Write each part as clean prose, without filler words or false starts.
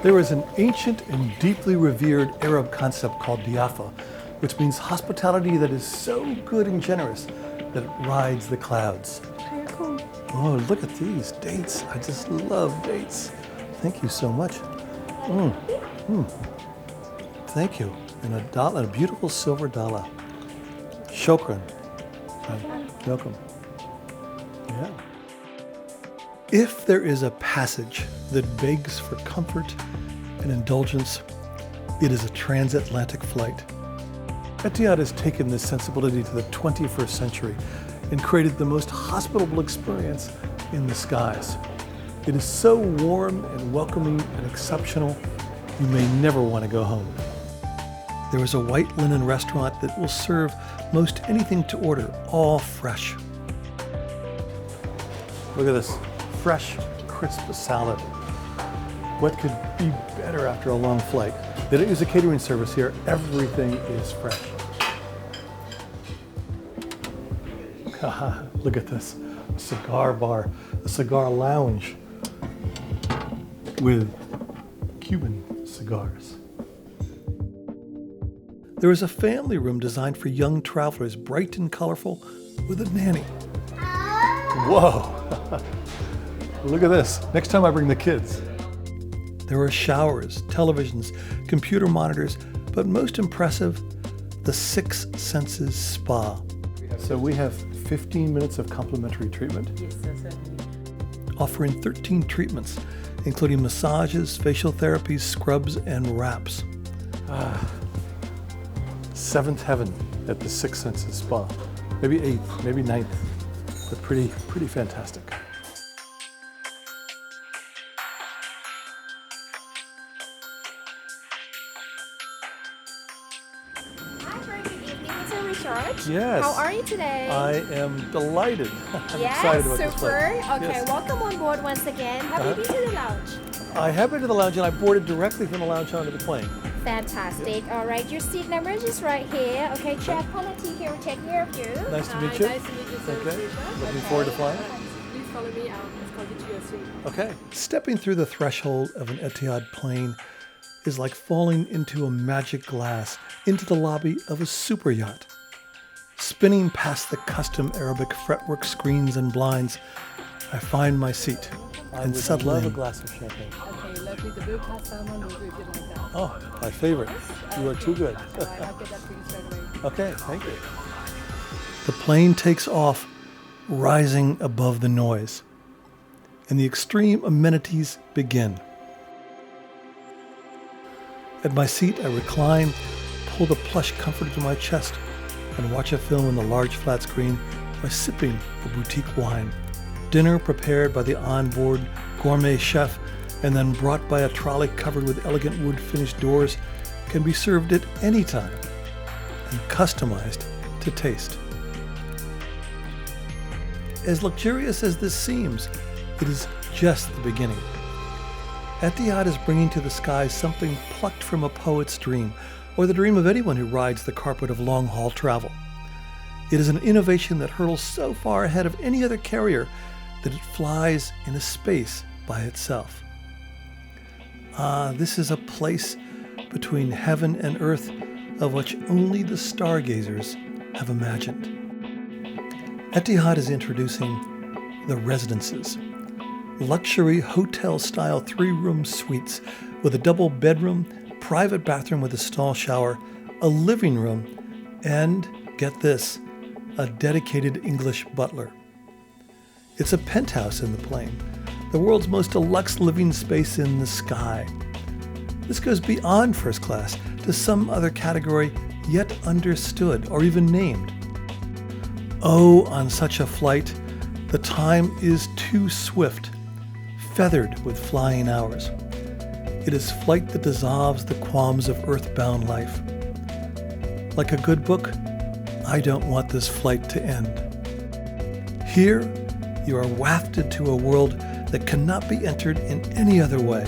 There is an ancient and deeply revered Arab concept called diafa, which means hospitality that is so good and generous that it rides the clouds. Very cool. Oh, look at these dates. I just love dates. Thank you so much. Thank you. And a beautiful silver dollar. Shukran. Welcome. Yeah. If there is a passage that begs for comfort and indulgence, it is a transatlantic flight. Etihad has taken this sensibility to the 21st century and created the most hospitable experience in the skies. It is so warm and welcoming and exceptional, you may never want to go home. There is a white linen restaurant that will serve most anything to order, all fresh. Look at this. Fresh, crisp salad. What could be better after a long flight? They don't use a catering service here. Everything is fresh. Look at this. A cigar bar, a cigar lounge with Cuban cigars. There is a family room designed for young travelers, bright and colorful, with a nanny. Whoa. Look at this. Next time I bring the kids. There are showers, televisions, computer monitors, but most impressive, the Six Senses Spa. So we have 15 minutes of complimentary treatment. Yes, certainly. Offering 13 treatments, including massages, facial therapies, scrubs, and wraps. Seventh heaven at the Six Senses Spa. Maybe eighth, maybe ninth, but pretty fantastic. Yes. How are you today? I am delighted. I'm yes, excited about this super. flight. Okay, Yes. welcome on board once again. Have you been to the lounge? I have been to the lounge and I boarded directly from the lounge onto the plane. Fantastic. All right, your seat number is just right here. Okay, Chef Polity here will take care of you. Nice to meet you. Nice to meet you, sir. Okay. Looking forward to flying. Please follow me out. Let's go get you a seat. Okay. Stepping through the threshold of an Etihad plane is like falling into a magic glass into the lobby of a super yacht. Spinning past the custom Arabic fretwork screens and blinds, I find my seat and settle in. I love a glass of champagne. Okay, lovely. The blue pass salmon will do if you like that. Oh, my favorite. You are too good. All right, I'll get that for you straight away. Okay, thank you. The plane takes off, rising above the noise, and the extreme amenities begin. At my seat, I recline, pull the plush comforter to my chest, and watch a film on the large flat screen by sipping a boutique wine. Dinner prepared by the onboard gourmet chef and then brought by a trolley covered with elegant wood finished doors can be served at any time and customized to taste. As luxurious as this seems, it is just the beginning. Etihad is bringing to the skies something plucked from a poet's dream, or the dream of anyone who rides the carpet of long-haul travel. It is an innovation that hurtles so far ahead of any other carrier that it flies in a space by itself. This is a place between heaven and earth of which only the stargazers have imagined. Etihad is introducing the residences, luxury hotel-style 3-room suites with a double bedroom, private bathroom with a stall shower, a living room, and, get this, a dedicated English butler. It's a penthouse in the plane, the world's most deluxe living space in the sky. This goes beyond first class to some other category yet understood or even named. Oh, on such a flight, the time is too swift, feathered with flying hours. It is flight that dissolves the qualms of earthbound life. Like a good book, I don't want this flight to end. Here, you are wafted to a world that cannot be entered in any other way.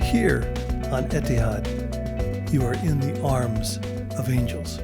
Here, on Etihad, you are in the arms of angels.